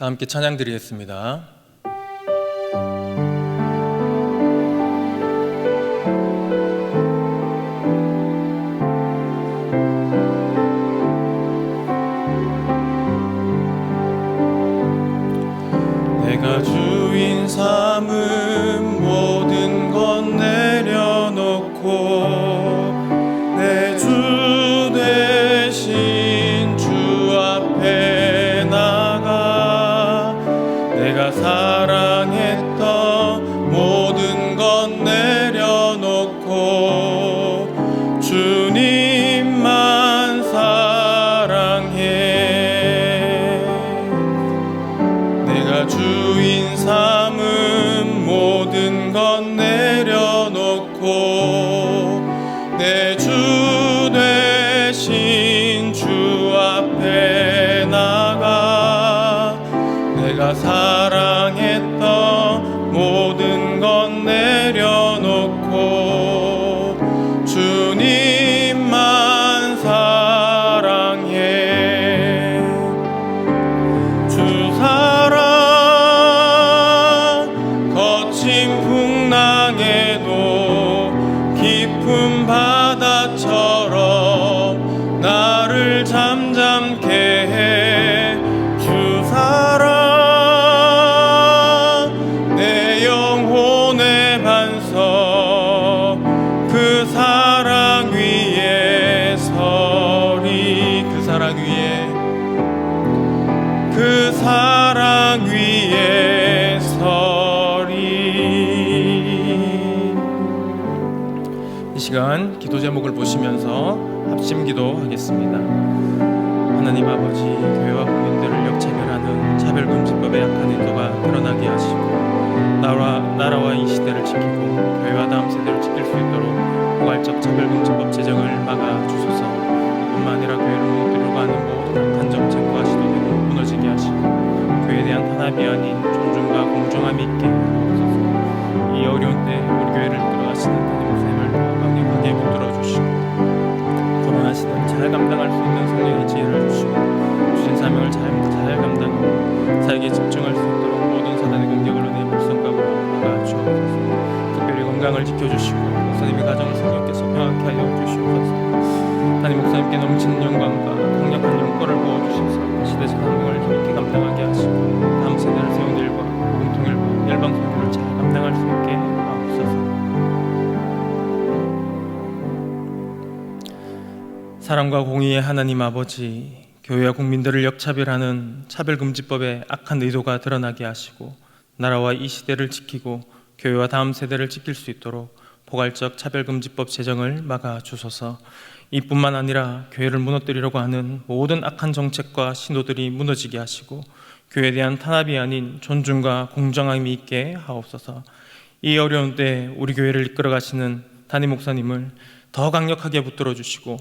다 함께 찬양 드리겠습니다. 내가 주인 삼은 모든 것 내려놓고 내 주 대신 주 앞에 나가 내가 사랑했던 모든 것 내려놓고 주님만 사랑해. 내가 주인 삼은 모든 것 내려놓고 내 주 대신 주 앞에 나가 내가 사랑했던 모든 것 내려놓고 주님만 사랑해. 주 사랑 거친 풍랑에도 깊은 바다처럼 나를 잠잠케 해. 주 사랑 내 영혼의 반석 그 사랑 위에 서리. 그 사랑 위에 그 사랑 위에 서리. 이 시간 기도 제목을 보시면서 합심 기도하겠습니다. 하나님 아버지, 교회와 국민들을 역차별하는 차별금지법의 약한 의도가 드러나게 하시고 나라와 이 시대를 지키고 교회와 다음 세대를 지킬 수 있도록 포괄적 차별금지법 제정을 막아주소서. 뿐만 아니라 교회를 무너뜨리려고 하는 모든 악한 정책과 시도들이 무너지게 하시고 교회에 대한 탄압이 아닌 존중과 공정함이 있게 하옵소서. 이 어려운 때 우리 교회를 이끌어가시는 담임 목사님을 더 강력하게 붙들어주시고 코로나 시대를 잘 감당할 수 있는 성령의 지혜를 주시고 주신 사명을 잘 감당하고 사역에 집중할 수 있도록 모든 사단의 공격을 은혜의 불성각으로 막아주옵소서. 특별히 건강을 지켜주시고 목사님의 가정을 성령께서 평안케 하여 주시옵소서. 담임 목사님께 넘치는 영광과 강력한 영권을 부어주셔서 시대적 사명을 힘있게 감당하게 하시고 다음 세대를 세운 일과 공통일과 열방 선교를 잘 감당할 수 있게 하옵소서. 사랑과 공의의 하나님 아버지, 교회와 국민들을 역차별하는 차별금지법의 악한 의도가 드러나게 하시고 나라와 이 시대를 지키고 교회와 다음 세대를 지킬 수 있도록 포괄적 차별금지법 제정을 막아주소서. 이뿐만 아니라 교회를 무너뜨리려고 하는 모든 악한 정책과 신도들이 무너지게 하시고 교회에 대한 탄압이 아닌 존중과 공정함이 있게 하옵소서. 이 어려운 때 우리 교회를 이끌어가시는 담임 목사님을 더 강력하게 붙들어 주시고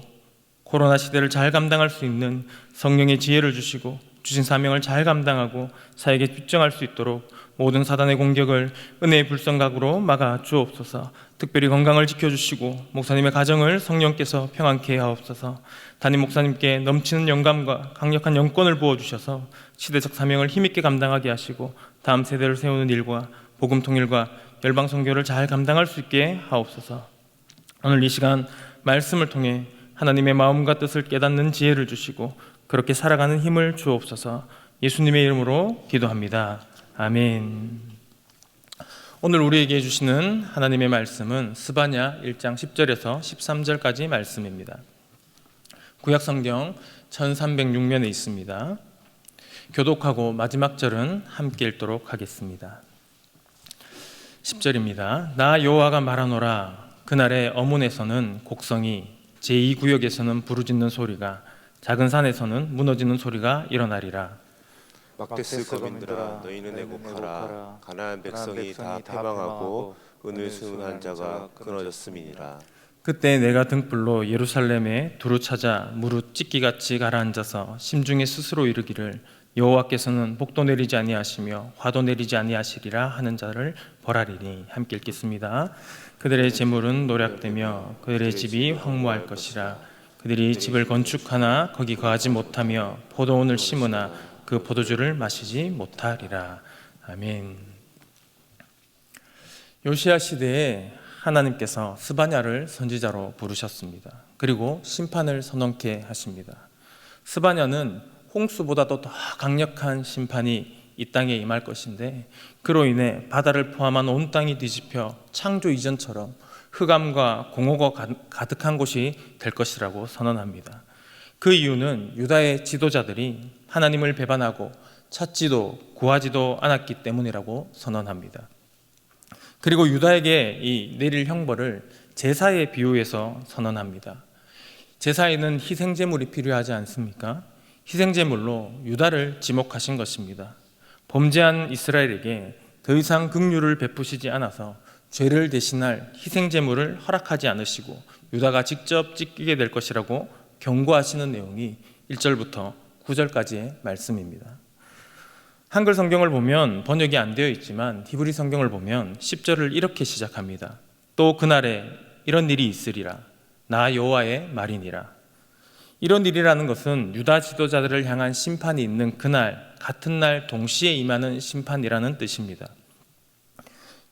코로나 시대를 잘 감당할 수 있는 성령의 지혜를 주시고 주신 사명을 잘 감당하고 사역에 집중할 수 있도록 모든 사단의 공격을 은혜의 불성각으로 막아 주옵소서. 특별히 건강을 지켜주시고 목사님의 가정을 성령께서 평안케 하옵소서. 담임 목사님께 넘치는 영감과 강력한 영권을 부어주셔서 시대적 사명을 힘있게 감당하게 하시고 다음 세대를 세우는 일과 복음 통일과 열방 선교를 잘 감당할 수 있게 하옵소서. 오늘 이 시간 말씀을 통해 하나님의 마음과 뜻을 깨닫는 지혜를 주시고 그렇게 살아가는 힘을 주옵소서. 예수님의 이름으로 기도합니다. 아멘. 오늘 우리에게 주시는 하나님의 말씀은 스바냐 1장 10절에서 13절까지 말씀입니다. 구약성경 1306면에 있습니다. 교독하고 마지막 절은 함께 읽도록 하겠습니다. 10절입니다. 나 여호와가 말하노라. 그날의 어문에서는 곡성이, 제2구역에서는 부르짖는 소리가, 작은 산에서는 무너지는 소리가 일어나리라. 막대스 거민들아, 너희는 애곡하라. 가나안 백성이 다 패망하고 은을 수운한 자가 끊어졌음이니라. 그때 내가 등불로 예루살렘에 두루 찾아 무릇 찢기같이 가라앉아서 심중에 스스로 이르기를 여호와께서는 복도 내리지 아니하시며 화도 내리지 아니하시리라 하는 자를 벌하리니. 함께 읽겠습니다. 그들의 재물은 노략되며 그들의 집이 황무할 것이라. 그들이 집을 건축하나 거기 거하지 못하며 포도원을 심으나 그 포도주를 마시지 못하리라. 아멘. 요시야 시대에 하나님께서 스바냐를 선지자로 부르셨습니다. 그리고 심판을 선언케 하십니다. 스바냐는 홍수보다도 더 강력한 심판이 이 땅에 임할 것인데, 그로 인해 바다를 포함한 온 땅이 뒤집혀 창조 이전처럼 흑암과 공허가 가득한 곳이 될 것이라고 선언합니다. 그 이유는 유다의 지도자들이 하나님을 배반하고 찾지도 구하지도 않았기 때문이라고 선언합니다. 그리고 유다에게 이 내릴 형벌을 제사에 비유해서 선언합니다. 제사에는 희생제물이 필요하지 않습니까? 희생제물로 유다를 지목하신 것입니다. 범죄한 이스라엘에게 더 이상 긍휼을 베푸시지 않아서 죄를 대신할 희생제물을 허락하지 않으시고 유다가 직접 찢기게 될 것이라고 경고하시는 내용이 1절부터 9절까지의 말씀입니다. 한글 성경을 보면 번역이 안 되어 있지만 히브리 성경을 보면 10절을 이렇게 시작합니다. 또 그날에 이런 일이 있으리라. 나 여호와의 말이니라. 이런 일이라는 것은 유다 지도자들을 향한 심판이 있는 그날, 같은 날 동시에 임하는 심판이라는 뜻입니다.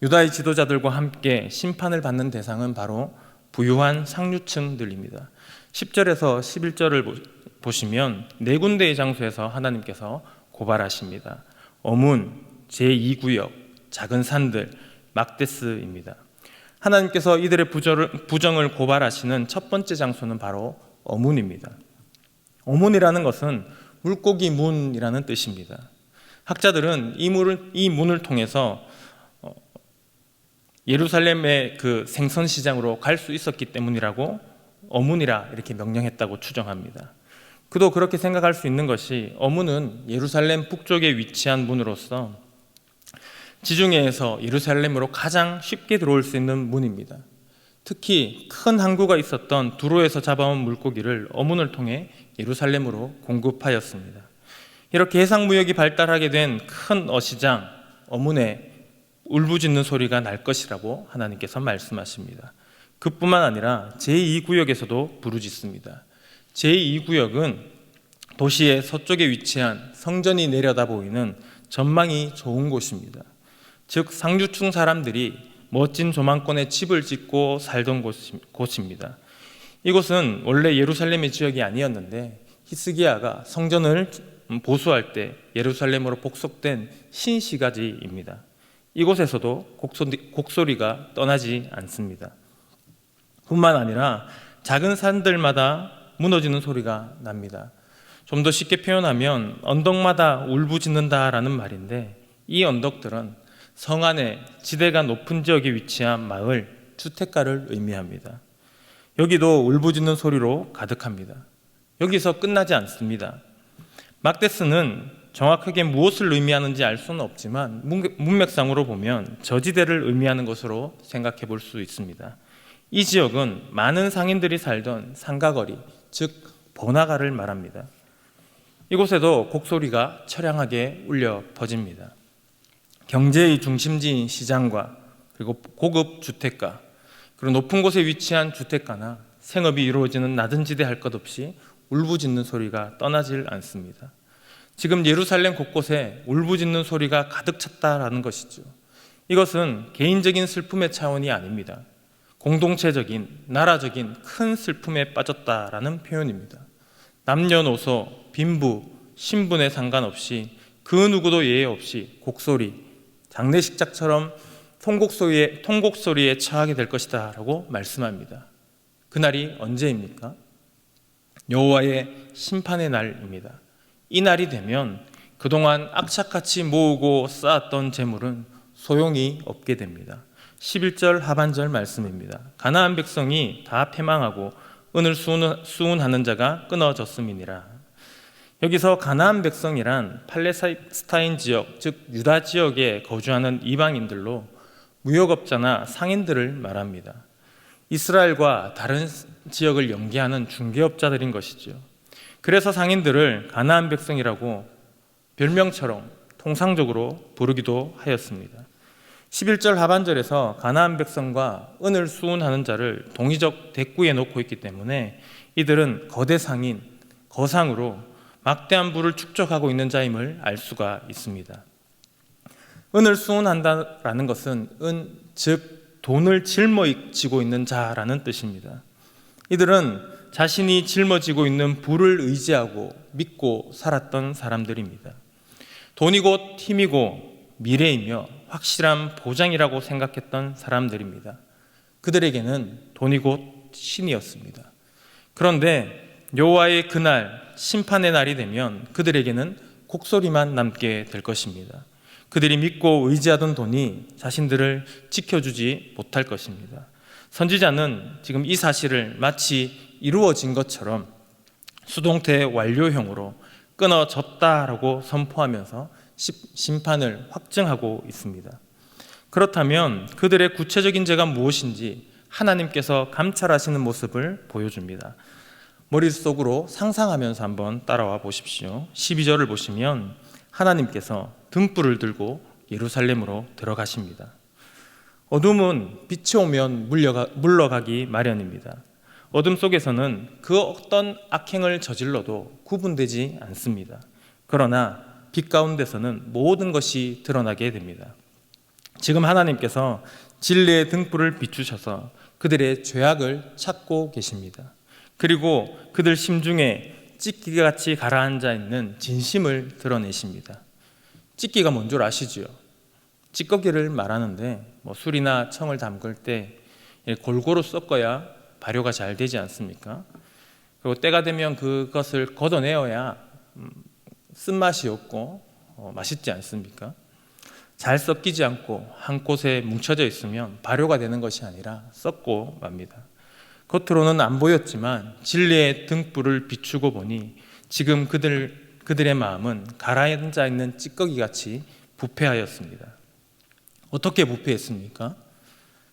유다의 지도자들과 함께 심판을 받는 대상은 바로 부유한 상류층들입니다. 10절에서 11절을 보시면 네 군데의 장소에서 하나님께서 고발하십니다. 어문, 제2구역, 작은 산들, 막데스입니다. 하나님께서 이들의 부정을 고발하시는 첫 번째 장소는 바로 어문입니다. 어문이라는 것은 물고기 문이라는 뜻입니다. 학자들은 이 문을 통해서 예루살렘의 그 생선시장으로 갈 수 있었기 때문이라고 어문이라 이렇게 명령했다고 추정합니다. 그도 그렇게 생각할 수 있는 것이 어문은 예루살렘 북쪽에 위치한 문으로서 지중해에서 예루살렘으로 가장 쉽게 들어올 수 있는 문입니다. 특히 큰 항구가 있었던 두로에서 잡아온 물고기를 어문을 통해 예루살렘으로 공급하였습니다. 이렇게 해상무역이 발달하게 된 큰 어시장 어문에 울부짖는 소리가 날 것이라고 하나님께서 말씀하십니다. 그뿐만 아니라 제2구역에서도 부르짖습니다. 제2구역은 도시의 서쪽에 위치한 성전이 내려다 보이는 전망이 좋은 곳입니다. 즉 상류층 사람들이 멋진 조망권에 집을 짓고 살던 곳입니다. 이곳은 원래 예루살렘의 지역이 아니었는데 히스기야가 성전을 보수할 때 예루살렘으로 복속된 신시가지입니다. 이곳에서도 곡소리가 떠나지 않습니다. 뿐만 아니라 작은 산들마다 무너지는 소리가 납니다. 좀 더 쉽게 표현하면 언덕마다 울부짖는다라는 말인데, 이 언덕들은 성 안에 지대가 높은 지역에 위치한 마을, 주택가를 의미합니다. 여기도 울부짖는 소리로 가득합니다. 여기서 끝나지 않습니다. 막데스는 정확하게 무엇을 의미하는지 알 수는 없지만 문맥상으로 보면 저지대를 의미하는 것으로 생각해 볼 수 있습니다. 이 지역은 많은 상인들이 살던 상가거리, 즉 번화가를 말합니다. 이곳에도 곡소리가 처량하게 울려 퍼집니다. 경제의 중심지인 시장과 그리고 고급 주택가, 그리고 높은 곳에 위치한 주택가나 생업이 이루어지는 낮은 지대 할 것 없이 울부짖는 소리가 떠나질 않습니다. 지금 예루살렘 곳곳에 울부짖는 소리가 가득 찼다라는 것이죠. 이것은 개인적인 슬픔의 차원이 아닙니다. 공동체적인, 나라적인 큰 슬픔에 빠졌다라는 표현입니다. 남녀노소, 빈부, 신분에 상관없이 그 누구도 예외 없이 곡소리, 장례식장처럼 통곡소리에 처하게 될 것이다 라고 말씀합니다. 그날이 언제입니까? 여호와의 심판의 날입니다. 이 날이 되면 그동안 악착같이 모으고 쌓았던 재물은 소용이 없게 됩니다. 11절 하반절 말씀입니다. 가나안 백성이 다 패망하고 은을 수운하는 자가 끊어졌음이니라. 여기서 가나안 백성이란 팔레스타인 지역, 즉 유다 지역에 거주하는 이방인들로 무역업자나 상인들을 말합니다. 이스라엘과 다른 지역을 연계하는 중개업자들인 것이죠. 그래서 상인들을 가나안 백성이라고 별명처럼 통상적으로 부르기도 하였습니다. 11절 하반절에서 가나안 백성과 은을 수운하는 자를 동의적 대꾸에 놓고 있기 때문에 이들은 거대 상인, 거상으로 막대한 부를 축적하고 있는 자임을 알 수가 있습니다. 은을 수운한다라는 것은 즉 돈을 짊어지고 있는 자라는 뜻입니다. 이들은 자신이 짊어지고 있는 부를 의지하고 믿고 살았던 사람들입니다. 돈이 곧 힘이고 미래이며 확실한 보장이라고 생각했던 사람들입니다. 그들에게는 돈이 곧 신이었습니다. 그런데 여호와의 그날, 심판의 날이 되면 그들에게는 곡소리만 남게 될 것입니다. 그들이 믿고 의지하던 돈이 자신들을 지켜주지 못할 것입니다. 선지자는 지금 이 사실을 마치 이루어진 것처럼 수동태 완료형으로 끊어졌다라고 선포하면서 심판을 확증하고 있습니다. 그렇다면 그들의 구체적인 죄가 무엇인지 하나님께서 감찰하시는 모습을 보여줍니다. 머릿속으로 상상하면서 한번 따라와 보십시오. 12절을 보시면 하나님께서 등불을 들고 예루살렘으로 들어가십니다. 어둠은 빛이 오면 물러가기 마련입니다. 어둠 속에서는 그 어떤 악행을 저질러도 구분되지 않습니다. 그러나 빛 가운데서는 모든 것이 드러나게 됩니다. 지금 하나님께서 진리의 등불을 비추셔서 그들의 죄악을 찾고 계십니다. 그리고 그들 심중에 찢기같이 가라앉아 있는 진심을 드러내십니다. 찢기가 뭔 줄 아시죠? 찌꺼기를 말하는데 술이나 청을 담글 때 골고루 섞어야 발효가 잘 되지 않습니까? 그리고 때가 되면 그것을 걷어내어야 쓴맛이 없고 맛있지 않습니까? 잘 섞이지 않고 한 곳에 뭉쳐져 있으면 발효가 되는 것이 아니라 썩고 맙니다. 겉으로는 안 보였지만 진리의 등불을 비추고 보니 지금 그들의 마음은 가라앉아 있는 찌꺼기같이 부패하였습니다. 어떻게 부패했습니까?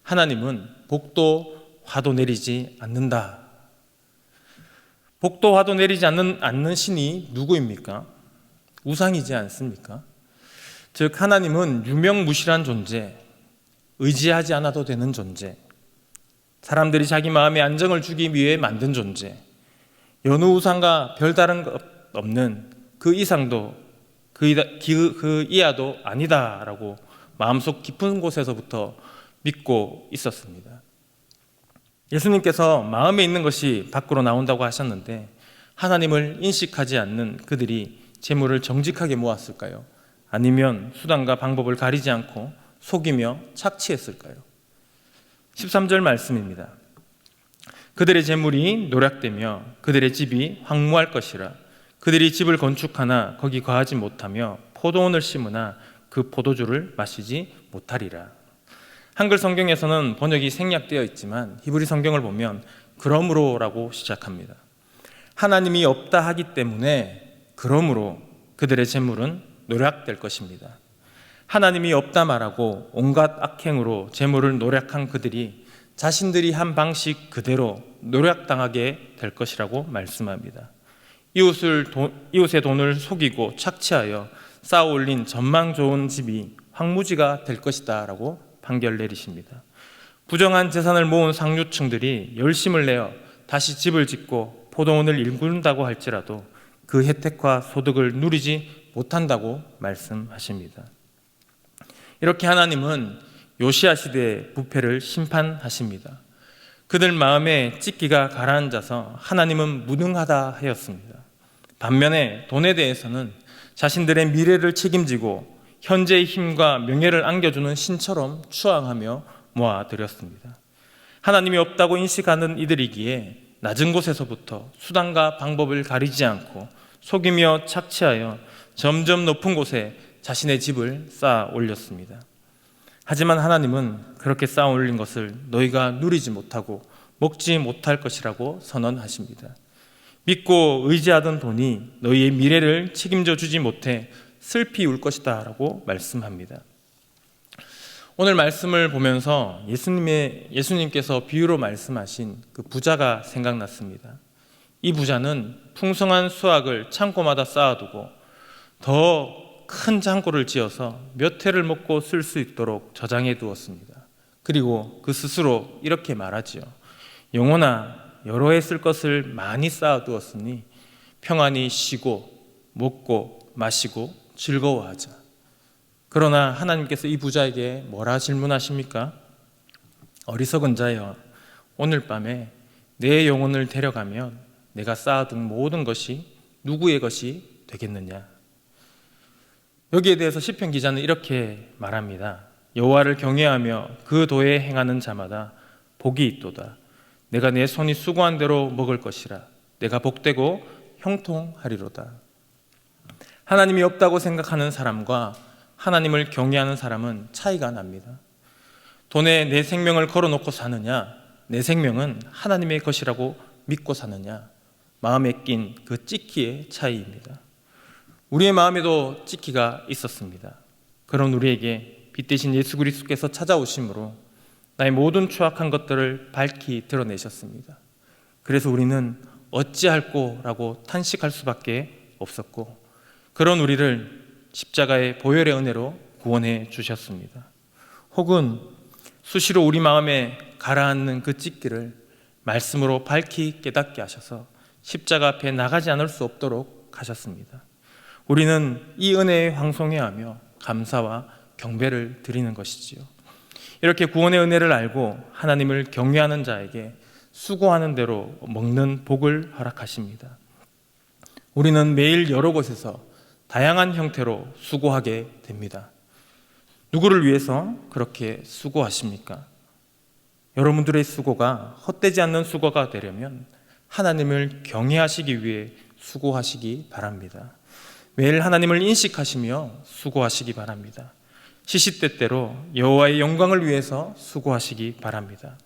하나님은 복도 화도 내리지 않는다. 복도 화도 내리지 않는 신이 누구입니까? 우상이지 않습니까? 즉 하나님은 유명무실한 존재, 의지하지 않아도 되는 존재, 사람들이 자기 마음에 안정을 주기 위해 만든 존재, 여느 우상과 별다른 것 없는 그 이상도 그 이하도 아니다라고 마음속 깊은 곳에서부터 믿고 있었습니다. 예수님께서 마음에 있는 것이 밖으로 나온다고 하셨는데 하나님을 인식하지 않는 그들이 재물을 정직하게 모았을까요? 아니면 수단과 방법을 가리지 않고 속이며 착취했을까요? 13절 말씀입니다. 그들의 재물이 노략되며 그들의 집이 황무할 것이라. 그들이 집을 건축하나 거기 거하지 못하며 포도원을 심으나 그 포도주를 마시지 못하리라. 한글 성경에서는 번역이 생략되어 있지만 히브리 성경을 보면 그러므로라고 시작합니다. 하나님이 없다 하기 때문에 그러므로 그들의 재물은 노략될 것입니다. 하나님이 없다 말하고 온갖 악행으로 재물을 노략한 그들이 자신들이 한 방식 그대로 노략당하게 될 것이라고 말씀합니다. 이웃의 돈을 속이고 착취하여 쌓아올린 전망 좋은 집이 황무지가 될 것이다 라고 판결 내리십니다. 부정한 재산을 모은 상류층들이 열심을 내어 다시 집을 짓고 포도원을 일군다고 할지라도 그 혜택과 소득을 누리지 못한다고 말씀하십니다. 이렇게 하나님은 요시야 시대의 부패를 심판하십니다. 그들 마음에 찢기가 가라앉아서 하나님은 무능하다 하였습니다. 반면에 돈에 대해서는 자신들의 미래를 책임지고 현재의 힘과 명예를 안겨주는 신처럼 추앙하며 모아드렸습니다. 하나님이 없다고 인식하는 이들이기에 낮은 곳에서부터 수단과 방법을 가리지 않고 속이며 착취하여 점점 높은 곳에 자신의 집을 쌓아 올렸습니다. 하지만 하나님은 그렇게 쌓아 올린 것을 너희가 누리지 못하고 먹지 못할 것이라고 선언하십니다. 믿고 의지하던 돈이 너희의 미래를 책임져 주지 못해 슬피 울 것이다 라고 말씀합니다. 오늘 말씀을 보면서 예수님께서 비유로 말씀하신 그 부자가 생각났습니다. 이 부자는 풍성한 수확을 창고마다 쌓아두고 더 큰 창고를 지어서 몇 해를 먹고 쓸 수 있도록 저장해 두었습니다. 그리고 그 스스로 이렇게 말하지요. 영혼아, 여러 해 쓸 것을 많이 쌓아두었으니 평안히 쉬고 먹고 마시고 즐거워하자. 그러나 하나님께서 이 부자에게 뭐라 질문하십니까? 어리석은 자여, 오늘 밤에 내 영혼을 데려가면 내가 쌓아둔 모든 것이 누구의 것이 되겠느냐? 여기에 대해서 시편 기자는 이렇게 말합니다. 여호와를 경외하며 그 도에 행하는 자마다 복이 있도다. 내가 내 손이 수고한 대로 먹을 것이라. 내가 복되고 형통하리로다. 하나님이 없다고 생각하는 사람과 하나님을 경외하는 사람은 차이가 납니다. 돈에 내 생명을 걸어놓고 사느냐, 내 생명은 하나님의 것이라고 믿고 사느냐, 마음에 낀 그 찌키의 차이입니다. 우리의 마음에도 찌키가 있었습니다. 그런 우리에게 빛 대신 예수 그리스도께서 찾아오심으로 나의 모든 추악한 것들을 밝히 드러내셨습니다. 그래서 우리는 어찌할꼬라고 탄식할 수밖에 없었고, 그런 우리를 십자가의 보혈의 은혜로 구원해 주셨습니다. 혹은 수시로 우리 마음에 가라앉는 그 찌기를 말씀으로 밝히 깨닫게 하셔서 십자가 앞에 나가지 않을 수 없도록 하셨습니다. 우리는 이 은혜에 황송해하며 감사와 경배를 드리는 것이지요. 이렇게 구원의 은혜를 알고 하나님을 경외하는 자에게 수고하는 대로 먹는 복을 허락하십니다. 우리는 매일 여러 곳에서 다양한 형태로 수고하게 됩니다. 누구를 위해서 그렇게 수고하십니까? 여러분들의 수고가 헛되지 않는 수고가 되려면 하나님을 경외하시기 위해 수고하시기 바랍니다. 매일 하나님을 인식하시며 수고하시기 바랍니다. 시시때때로 여호와의 영광을 위해서 수고하시기 바랍니다.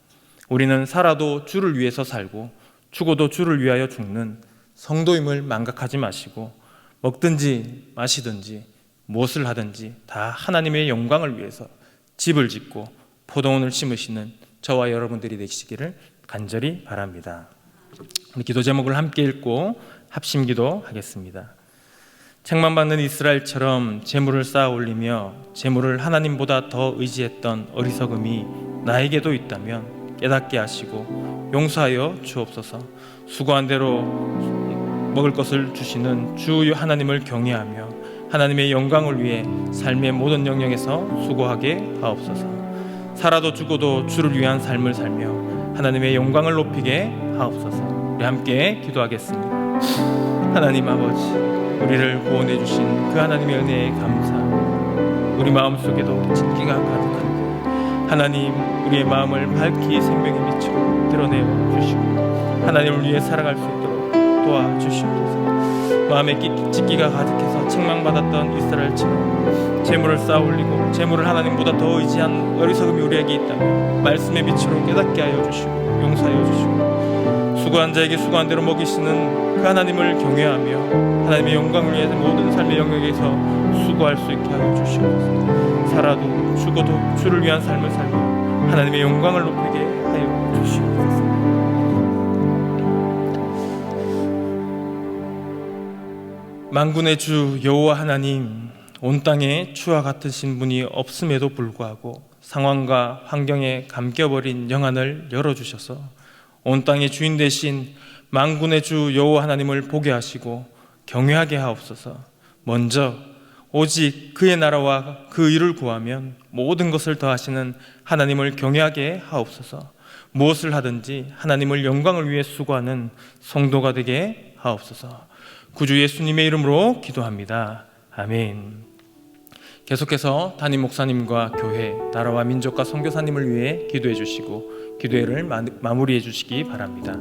우리는 살아도 주를 위해서 살고 죽어도 주를 위하여 죽는 성도임을 망각하지 마시고, 먹든지 마시든지 무엇을 하든지 다 하나님의 영광을 위해서 집을 짓고 포도원을 심으시는 저와 여러분들이 되시기를 간절히 바랍니다. 우리 기도 제목을 함께 읽고 합심기도 하겠습니다. 책망받는 이스라엘처럼 재물을 쌓아 올리며 재물을 하나님보다 더 의지했던 어리석음이 나에게도 있다면 깨닫게 하시고 용서하여 주옵소서. 수고한 대로 먹을 것을 주시는 주 하나님을 경외하며 하나님의 영광을 위해 삶의 모든 영역에서 수고하게 하옵소서. 살아도 죽어도 주를 위한 삶을 살며 하나님의 영광을 높이게 하옵소서. 우리 함께 기도하겠습니다. 하나님 아버지, 우리를 구원해 주신 그 하나님의 은혜에 감사. 우리 마음속에도 진기가 가득한데 하나님, 우리의 마음을 밝히 생명의 빛으로 드러내어 주시고 하나님을 위해 살아갈 수 있도록 도와주시옵소서. 마음에 찢기가 가득해서 책망받았던 이스라엘처럼 재물을 쌓아올리고 재물을 하나님보다 더 의지한 어리석음이 우리에게 있다면 말씀의 빛으로 깨닫게 하여 주시고 용서하여 주시고, 수고한 자에게 수고한 대로 먹이시는 그 하나님을 경외하며 하나님의 영광을 위해서 모든 삶의 영역에서 수고할 수 있게 하여 주시옵소서. 살아도 죽어도 주를 위한 삶을 살며 하나님의 영광을 높이게 하여 주시옵소서. 만군의 주 여호와 하나님, 온 땅에 주와 같으신 분이 없음에도 불구하고 상황과 환경에 감겨버린 영안을 열어주셔서 온 땅의 주인 되신 만군의 주 여호와 하나님을 보게 하시고 경외하게 하옵소서. 먼저 오직 그의 나라와 그 일을 구하면 모든 것을 더하시는 하나님을 경외하게 하옵소서. 무엇을 하든지 하나님을 영광을 위해 수고하는 성도가 되게 하옵소서. 구주 예수님의 이름으로 기도합니다. 아멘. 계속해서 담임 목사님과 교회, 나라와 민족과 선교사님을 위해 기도해 주시고 기도회를 마무리해 주시기 바랍니다.